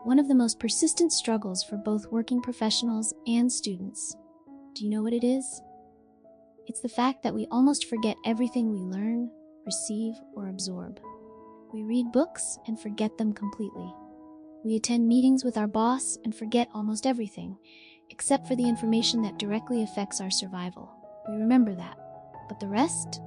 one of the most persistent struggles for both working professionals and students. Do you know what it is? It's the fact that we almost forget everything we learn, receive, or absorb. We read books and forget them completely. We attend meetings with our boss and forget almost everything, except for the information that directly affects our survival. We remember that, but the rest?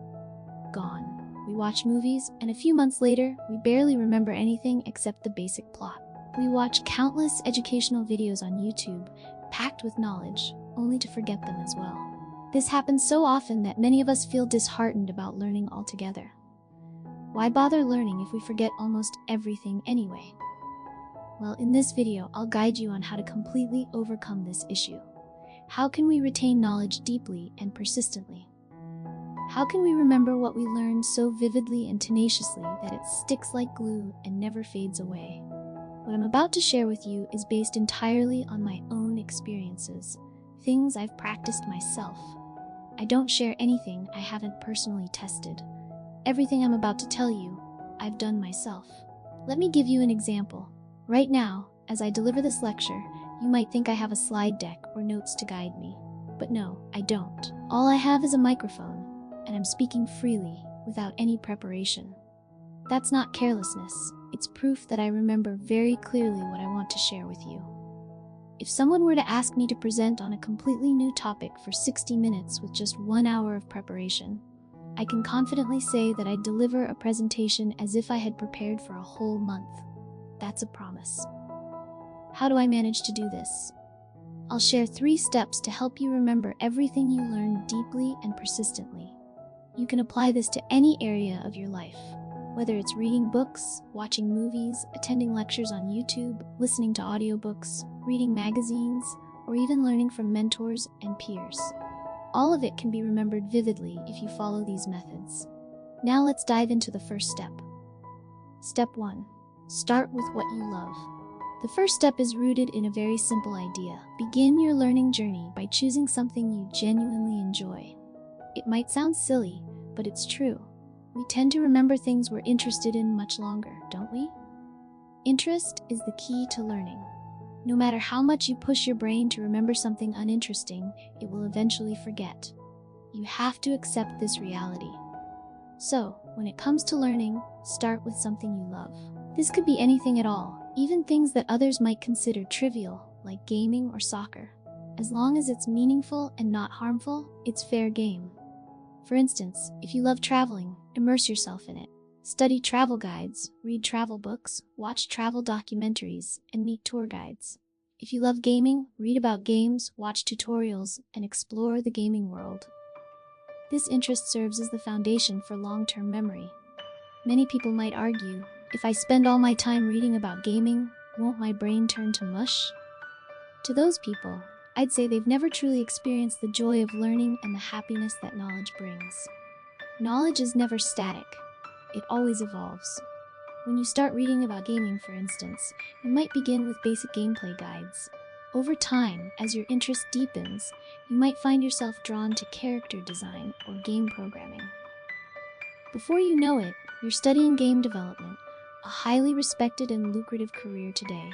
Gone. We watch movies, and a few months later, we barely remember anything except the basic plot. We watch countless educational videos on YouTube, packed with knowledge, only to forget them as well. This happens so often that many of us feel disheartened about learning altogether. Why bother learning if we forget almost everything anyway? Well, in this video, I'll guide you on how to completely overcome this issue. How can we retain knowledge deeply and persistently? How can we remember what we learned so vividly and tenaciously that it sticks like glue and never fades away? What I'm about to share with you is based entirely on my own experiences, things I've practiced myself. I don't share anything I haven't personally tested. Everything I'm about to tell you, I've done myself. Let me give you an example. Right now, as I deliver this lecture, you might think I have a slide deck or notes to guide me. But no, I don't. All I have is a microphone, and I'm speaking freely, without any preparation. That's not carelessness. It's proof that I remember very clearly what I want to share with you. If someone were to ask me to present on a completely new topic for 60 minutes with just 1 hour of preparation, I can confidently say that I'd deliver a presentation as if I had prepared for a whole month. That's a promise. How do I manage to do this? I'll share 3 steps to help you remember everything you learn deeply and persistently. You can apply this to any area of your life, whether it's reading books, watching movies, attending lectures on YouTube, listening to audiobooks, reading magazines, or even learning from mentors and peers. All of it can be remembered vividly if you follow these methods. Now let's dive into the first step. Step 1. Start with what you love. The first step is rooted in a very simple idea. Begin your learning journey by choosing something you genuinely enjoy. It might sound silly, but it's true. We tend to remember things we're interested in much longer, don't we? Interest is the key to learning. No matter how much you push your brain to remember something uninteresting, it will eventually forget. You have to accept this reality. So, when it comes to learning, start with something you love. This could be anything at all, even things that others might consider trivial, like gaming or soccer. As long as it's meaningful and not harmful, it's fair game. For instance, if you love traveling, immerse yourself in it. Study travel guides, read travel books, watch travel documentaries, and meet tour guides. If you love gaming, read about games, watch tutorials, and explore the gaming world. This interest serves as the foundation for long-term memory. Many people might argue, if I spend all my time reading about gaming, won't my brain turn to mush? To those people, I'd say they've never truly experienced the joy of learning and the happiness that knowledge brings. Knowledge is never static. It always evolves. When you start reading about gaming, for instance, you might begin with basic gameplay guides. Over time, as your interest deepens, you might find yourself drawn to character design or game programming. Before you know it, you're studying game development, a highly respected and lucrative career today.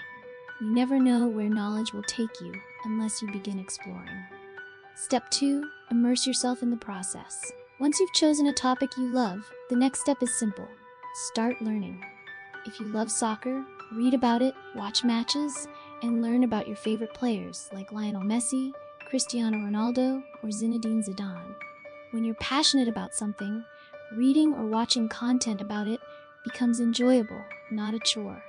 You never know where knowledge will take you unless you begin exploring. Step 2. Immerse yourself in the process. Once you've chosen a topic you love, the next step is simple. Start learning. If you love soccer, read about it, watch matches, and learn about your favorite players like Lionel Messi, Cristiano Ronaldo, or Zinedine Zidane. When you're passionate about something, reading or watching content about it becomes enjoyable, not a chore.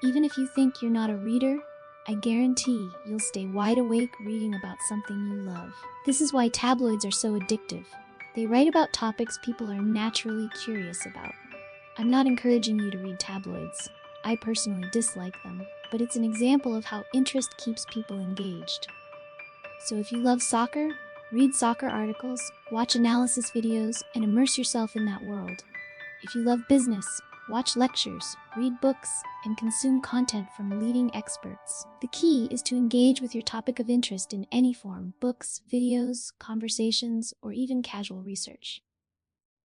Even if you think you're not a reader, I guarantee you'll stay wide awake reading about something you love. This is why tabloids are so addictive. They write about topics people are naturally curious about. I'm not encouraging you to read tabloids. I personally dislike them, but it's an example of how interest keeps people engaged. So if you love soccer, read soccer articles, watch analysis videos, and immerse yourself in that world. If you love business, watch lectures, read books, and consume content from leading experts. The key is to engage with your topic of interest in any form: books, videos, conversations, or even casual research.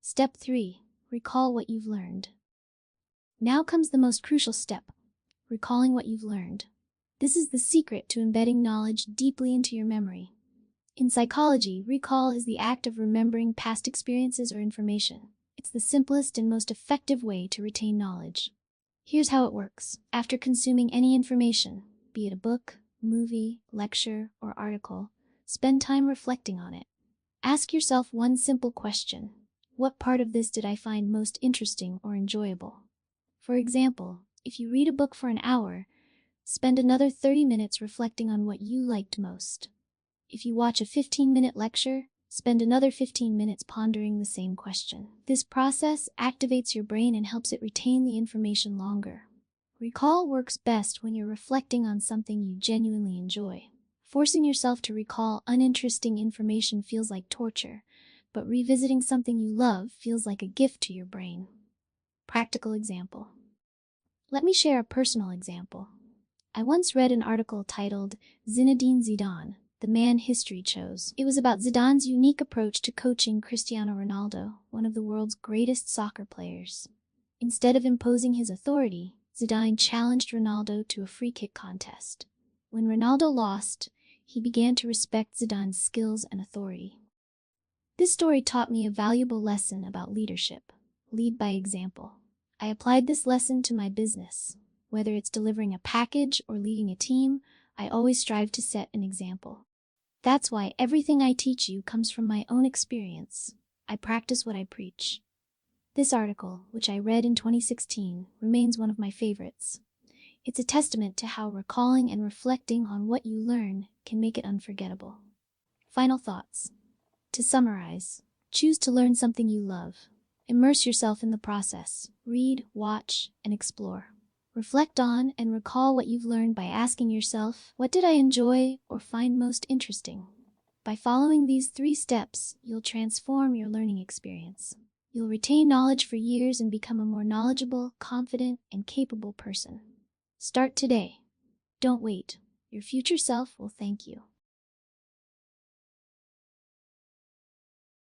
Step 3. Recall what you've learned. Now comes the most crucial step: recalling what you've learned. This is the secret to embedding knowledge deeply into your memory. In psychology, recall is the act of remembering past experiences or information. It's the simplest and most effective way to retain knowledge. Here's how it works. After consuming any information, be it a book, movie, lecture, or article, spend time reflecting on it. Ask yourself one simple question. What part of this did I find most interesting or enjoyable? For example, if you read a book for an hour, spend another 30 minutes reflecting on what you liked most. If you watch a 15-minute lecture, spend another 15 minutes pondering the same question. This process activates your brain and helps it retain the information longer. Recall works best when you're reflecting on something you genuinely enjoy. Forcing yourself to recall uninteresting information feels like torture, but revisiting something you love feels like a gift to your brain. Practical example. Let me share a personal example. I once read an article titled Zinedine Zidane, the Man History Chose. It was about Zidane's unique approach to coaching Cristiano Ronaldo, one of the world's greatest soccer players. Instead of imposing his authority, Zidane challenged Ronaldo to a free kick contest. When Ronaldo lost, he began to respect Zidane's skills and authority. This story taught me a valuable lesson about leadership. Lead by example. I applied this lesson to my business. Whether it's delivering a package or leading a team, I always strive to set an example. That's why everything I teach you comes from my own experience. I practice what I preach. This article, which I read in 2016, remains one of my favorites. It's a testament to how recalling and reflecting on what you learn can make it unforgettable. Final thoughts. To summarize, choose to learn something you love. Immerse yourself in the process. Read, watch, and explore. Reflect on and recall what you've learned by asking yourself, what did I enjoy or find most interesting? By following these 3 steps, you'll transform your learning experience. You'll retain knowledge for years and become a more knowledgeable, confident, and capable person. Start today. Don't wait. Your future self will thank you.